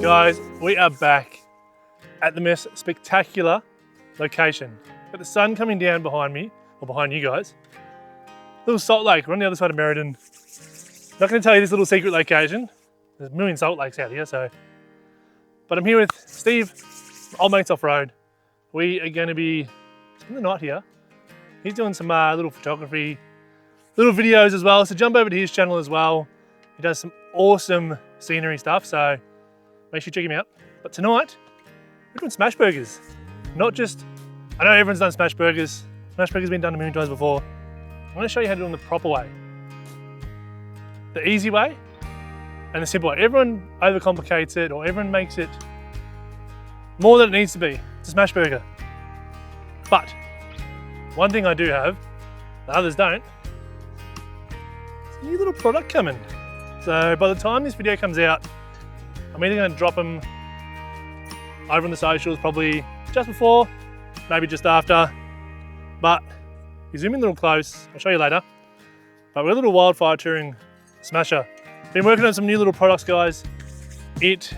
Guys, we are back at the most spectacular location. Got the sun coming down behind me, or behind you guys. Little salt lake, we're on the other side of Meriden. Not going to tell you this little secret location. There's a million salt lakes out here, so. But I'm here with Steve, old mates off road. We are going to be spending the night here. He's doing some little photography, little videos as well. So jump over to his channel as well. He does some awesome scenery stuff, so make sure you check him out. But tonight, we're doing smash burgers. Not just, I know everyone's done smash burgers. Smash burgers have been done a million times before. I want to show you how to do it in the proper way. The easy way and the simple way. Everyone overcomplicates it, or everyone makes it more than it needs to be. It's a smash burger. But one thing I do have, the others don't, it's a new little product coming. So by the time this video comes out, I'm either going to drop them over on the socials, probably just before, maybe just after. But if you zoom in a little close, I'll show you later. But we're a little wildfire touring smasher. Been working on some new little products, guys. It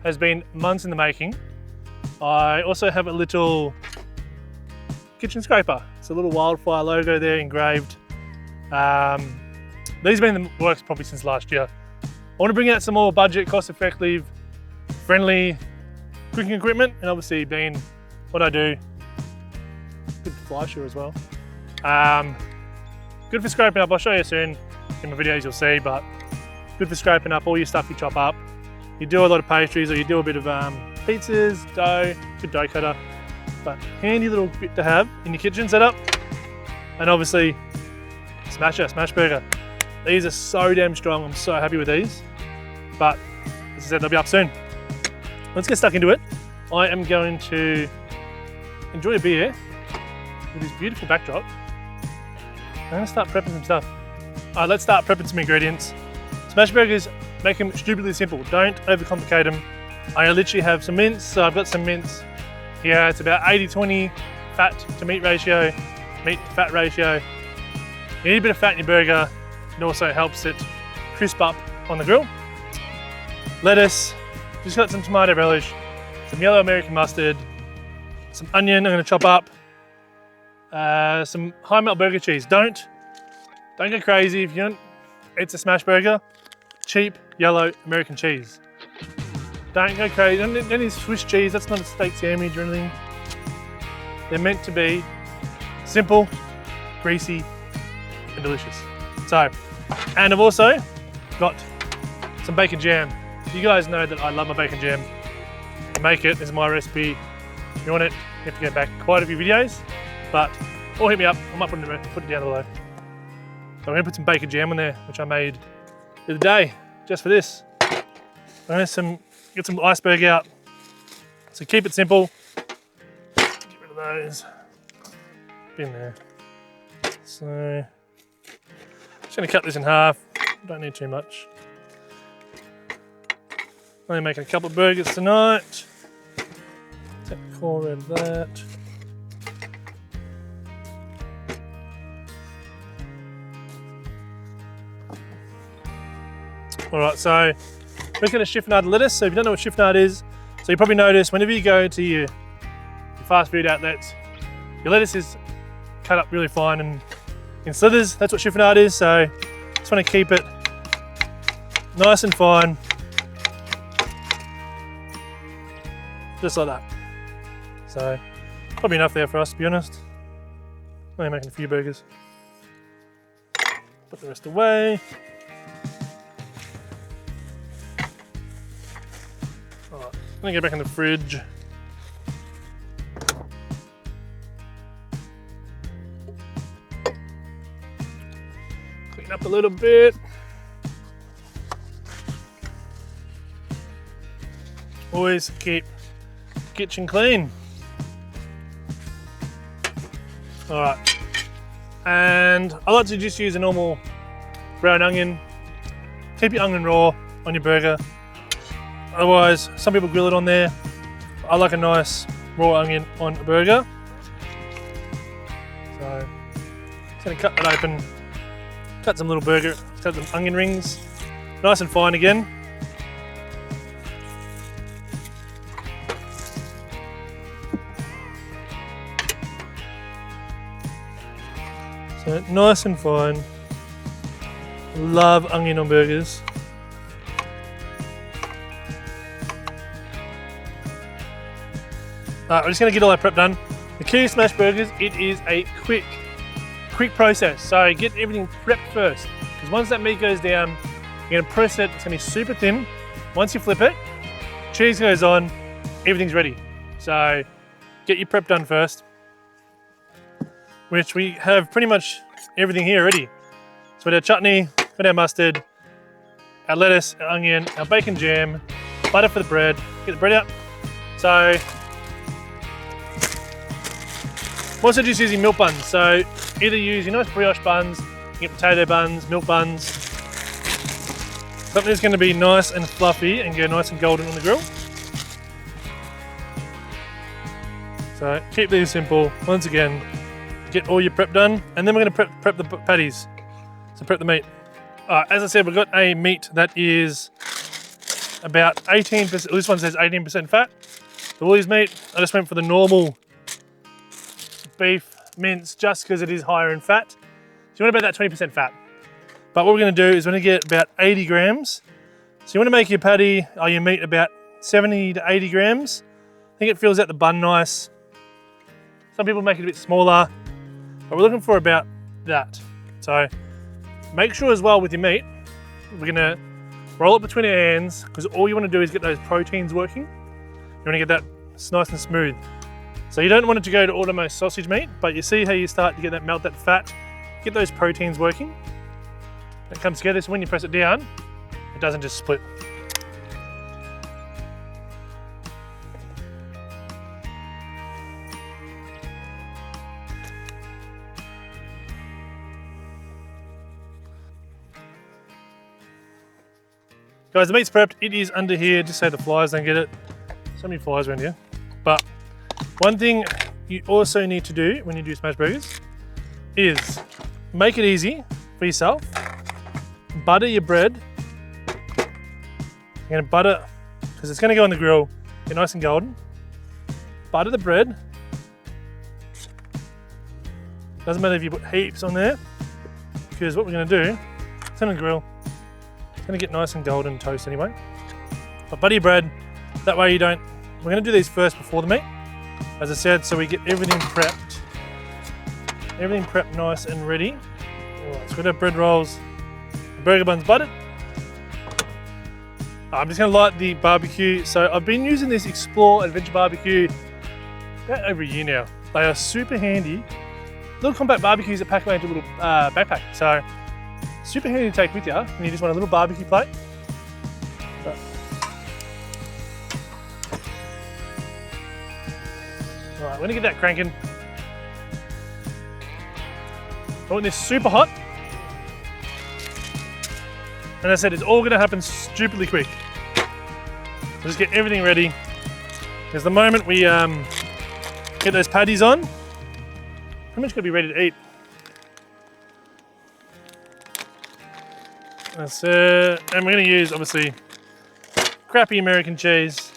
has been months in the making. I also have a little kitchen scraper. It's a little wildfire logo there engraved. These have been in the works probably since last year. I want to bring out some more budget, cost-effective, friendly cooking equipment, and obviously being what I do, good fly shore as well. Good for scraping up. I'll show you soon in my videos, you'll see, but good for scraping up all your stuff you chop up. You do a lot of pastries, or you do a bit of pizzas, dough, good dough cutter, but handy little bit to have in your kitchen setup. And obviously, smash burger. These are so damn strong. I'm so happy with these. But as I said, they'll be up soon. Let's get stuck into it. I am going to enjoy a beer with this beautiful backdrop. I'm going to start prepping some stuff. All right, let's start prepping some ingredients. Smash burgers, make them stupidly simple. Don't overcomplicate them. I literally have some mince. So I've got some mince here. It's about 80-20 fat to meat ratio, meat to fat ratio. You need a bit of fat in your burger. It also helps it crisp up on the grill. Lettuce, just got some tomato relish, some yellow American mustard, some onion I'm going to chop up, some high melt burger cheese. Don't go crazy if you don't. It's a smash burger. Cheap yellow American cheese. Don't go crazy. Don't need Swiss cheese. That's not a steak sandwich or anything. They're meant to be simple, greasy, and delicious. So, and I've also got some bacon jam. You guys know that I love my bacon jam. To make it is my recipe. If you want it, you have to go back quite a few videos, but or hit me up. I might put it down below. So I'm gonna put some bacon jam on there, which I made the other day, just for this. I'm gonna get some iceberg out. So keep it simple. Get rid of those. In there. So just gonna cut this in half. Don't need too much. Only making a couple of burgers tonight. Take the core out of that. All right, so we're going to chiffonade lettuce. So if you don't know what chiffonade is, so you probably notice whenever you go to your fast food outlets, your lettuce is cut up really fine and in slithers. That's what chiffonade is. So just want to keep it nice and fine. Just like that. So probably enough there for us, to be honest. Only making a few burgers. Put the rest away. Alright, I'm gonna go back in the fridge. Clean up a little bit. Always keep kitchen clean. All right, and I like to just use a normal brown onion. Keep your onion raw on your burger. Otherwise, some people grill it on there. I like a nice raw onion on a burger. So, just gonna cut that open. Cut some little burger, cut some onion rings, nice and fine again. So nice and fine. Love onion on burgers. Alright, we're just going to get all our prep done. The key to smash burgers, it is a quick process. So get everything prepped first. Because once that meat goes down, you're going to press it, it's going to be super thin. Once you flip it, cheese goes on, everything's ready. So get your prep done first. Which we have pretty much everything here ready. So we got our chutney, got our mustard, our lettuce, our onion, our bacon jam, butter for the bread. Get the bread out. So I'm also just using milk buns. So either use your nice brioche buns, you get potato buns, milk buns. Something that's going to be nice and fluffy and go nice and golden on the grill. So keep these simple. Once again, get all your prep done, and then we're going to prep the patties. So prep the meat. As I said, we've got a meat that is about 18%. This one says 18% fat. The Woolies meat, I just went for the normal beef mince just because it is higher in fat. So you want about that 20% fat. But what we're going to do is we're going to get about 80 grams. So you want to make your patty or your meat about 70 to 80 grams. I think it fills out the bun nice. Some people make it a bit smaller, but we're looking for about that. So make sure as well with your meat, we're going to roll it between our hands because all you want to do is get those proteins working. You want to get that nice and smooth. So you don't want it to go to almost sausage meat, but you see how you start to get that melt that fat, get those proteins working. It comes together, so when you press it down, it doesn't just split. Guys, the meat's prepped, it is under here, just so the flies don't get it. So many flies around here. But one thing you also need to do when you do smash burgers is make it easy for yourself. Butter your bread. You're gonna butter, because it's gonna go on the grill, get nice and golden. Butter the bread. Doesn't matter if you put heaps on there, because what we're gonna do, it's on the grill. It's gonna get nice and golden toast anyway. But butter your bread, that way you don't, we're gonna do these first before the meat. As I said, so we get everything prepped. Everything prepped nice and ready. All right, so we've got our bread rolls, the burger buns buttered. I'm just gonna light the barbecue. So I've been using this Explore Adventure Barbecue about over a year now. They are super handy. Little compact barbecues that pack away into a little backpack. So super handy to take with you when you just want a little barbecue plate. So, all right, we're gonna get that cranking. I want this super hot. And as I said, it's all gonna happen stupidly quick. So just get everything ready. Because the moment we get those patties on, pretty much gonna be ready to eat. That's it. And we're gonna use, obviously, crappy American cheese.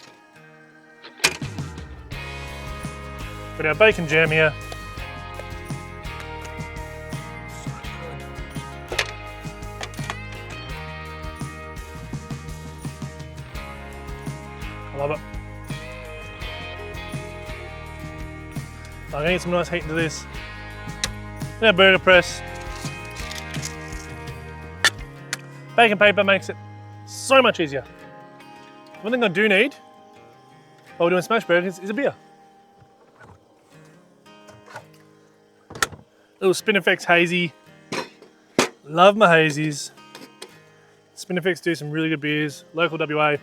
Got our bacon jam here. So good. I love it. I'm gonna get some nice heat into this. Our burger press. Bacon paper makes it so much easier. One thing I do need while we're doing smash burgers is a beer. Little Spinifex hazy. Love my hazies. Spinifex do some really good beers. Local WA.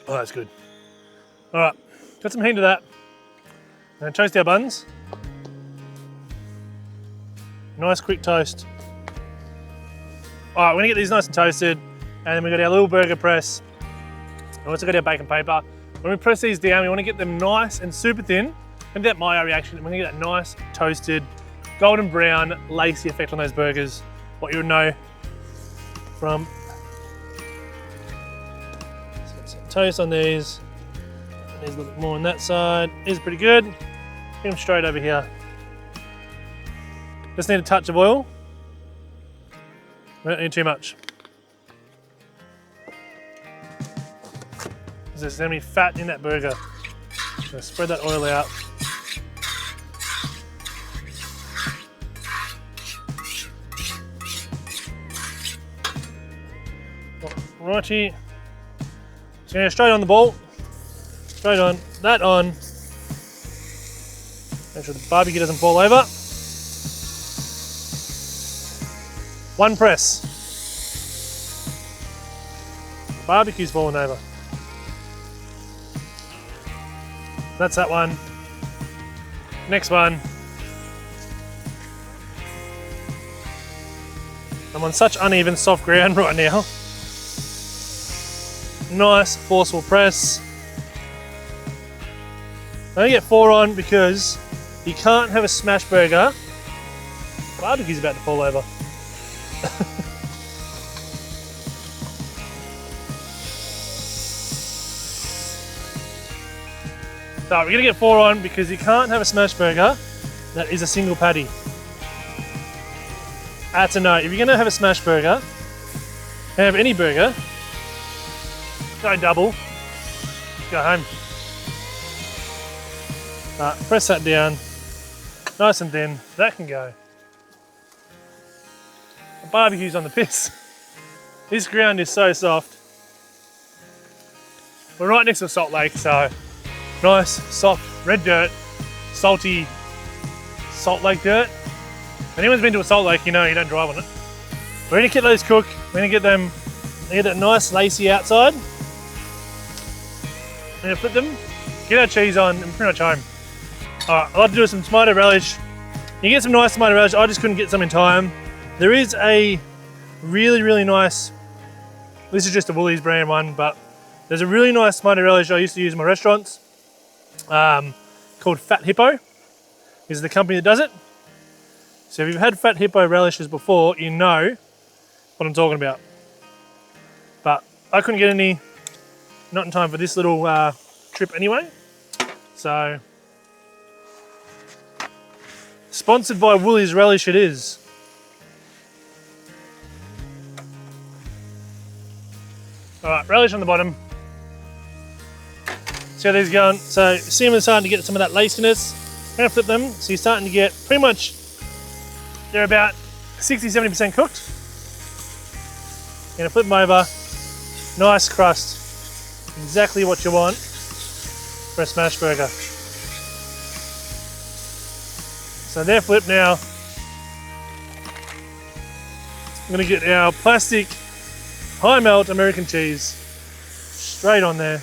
Oh, that's good. All right, got some heat to that. And toast our buns. Nice quick toast. All right, we're gonna get these nice and toasted. And then we've got our little burger press. And also got our bacon paper. When we press these down, we wanna get them nice and super thin. And that Maillard reaction, we're gonna get that nice, toasted, golden brown, lacy effect on those burgers. What you would know from some toast on these. There's a little bit more on that side. These are pretty good. Bring them straight over here. Just need a touch of oil. We don't need too much. There's going to be fat in that burger. So spread that oil out. Righty. So going to go straight on the ball. Straight on, that on. Make sure the barbecue doesn't fall over. One press. The barbecue's falling over. That's that one. Next one. I'm on such uneven, soft ground right now. Nice, forceful press. I only get 4 on because you can't have a smash burger. Barbecue's about to fall over. So we're gonna get 4 on because you can't have a smash burger that is a single patty. That's a no. If you're gonna have a smash burger, have any burger, go double, go home. Press that down, nice and thin, that can go. The barbecue's on the piss. This ground is so soft. We're right next to a salt lake, so nice, soft, red dirt, salty salt lake dirt. If anyone's been to a salt lake, you know you don't drive on it. We're gonna get those cook. We're gonna get them, get that nice lacy outside. We're gonna flip them, get our cheese on, and pretty much home. All right, I'd like to do some tomato relish. You get some nice tomato relish. I just couldn't get some in time. There is a really, really nice, this is just a Woolies brand one, but there's a really nice tomato relish I used to use in my restaurants. Called Fat Hippo is the company that does it. So if you've had Fat Hippo relishes before, you know what I'm talking about. But I couldn't get any, not in time for this little trip anyway. So, sponsored by Woolies Relish it is. All right, relish on the bottom. See how these are going? So see them starting to get some of that laciness. I'm gonna flip them. So you're starting to get pretty much, they're about 60-70% cooked. Gonna flip them over. Nice crust. Exactly what you want for a smash burger. So they're flipped now. I'm gonna get our plastic high melt American cheese straight on there.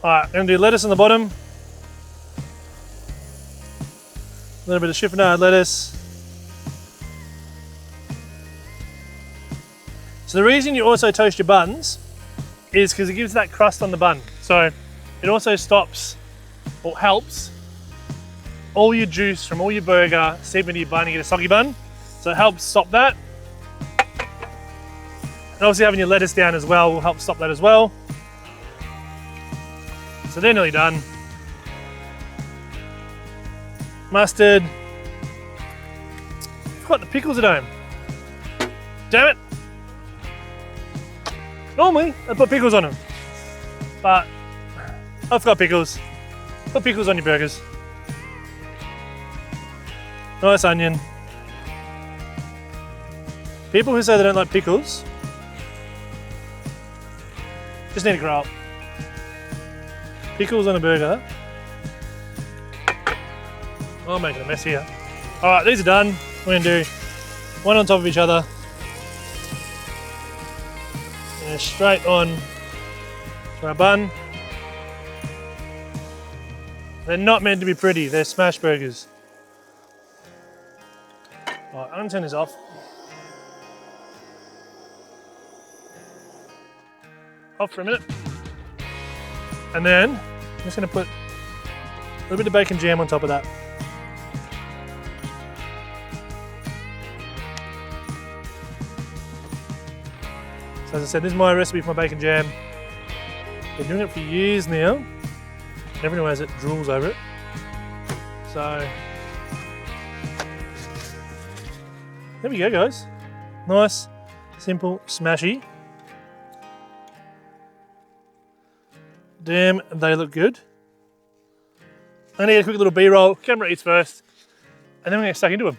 All right, I'm gonna do lettuce on the bottom. A little bit of chiffonade lettuce. So the reason you also toast your buns is because it gives that crust on the bun. So it also stops, or helps, all your juice from all your burger seep into your bun. You get a soggy bun. So it helps stop that. And obviously having your lettuce down as well will help stop that as well. So they're nearly done. Mustard. Forgot the pickles at home. Damn it. Normally, I put pickles on them. But I've got pickles. Put pickles on your burgers. Nice onion. People who say they don't like pickles just need to grow up. Pickles on a burger. Oh, I'm making a mess here. All right, these are done. We're gonna do one on top of each other. And straight on to our bun. They're not meant to be pretty, they're smash burgers. All right, I'm gonna turn this off. Off for a minute. And then I'm just gonna put a little bit of bacon jam on top of that. So as I said, this is my recipe for my bacon jam. Been doing it for years now. Everyone has it, drools over it. So there we go, guys. Nice, simple, smashy. Damn, they look good. I'm gonna get a quick little B-roll. Camera eats first, and then we're gonna get stuck into them.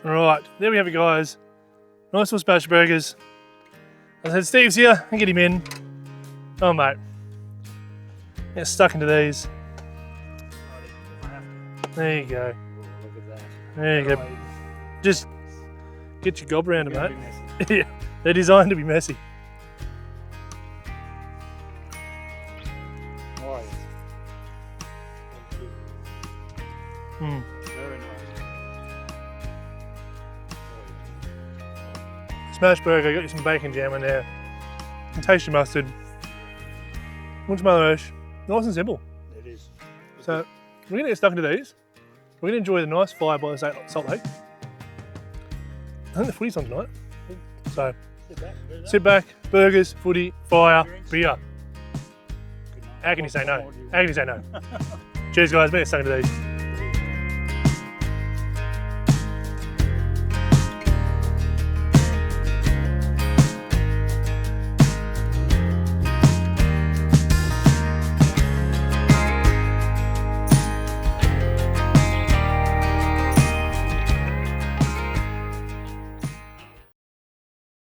Alright, there we have it, guys. Nice little smash burgers. As I said, Steve's here. I get him in. Oh, mate. Get stuck into these. There you go. Look at that. There you go. Just get your gob around them, mate. Yeah, they're designed to be messy. Nice. Mm. Very nice. Smash burger, got you some bacon jam in there. And taste your mustard. Much malish. Nice and simple. It is. So we're gonna get stuck into these. We're gonna enjoy the nice fire by the Salt Lake. I think the footy's on tonight. So sit back, burgers, footy, fire, beer. How can you say no? How can you say no? Cheers, guys. We're getting stuck into these.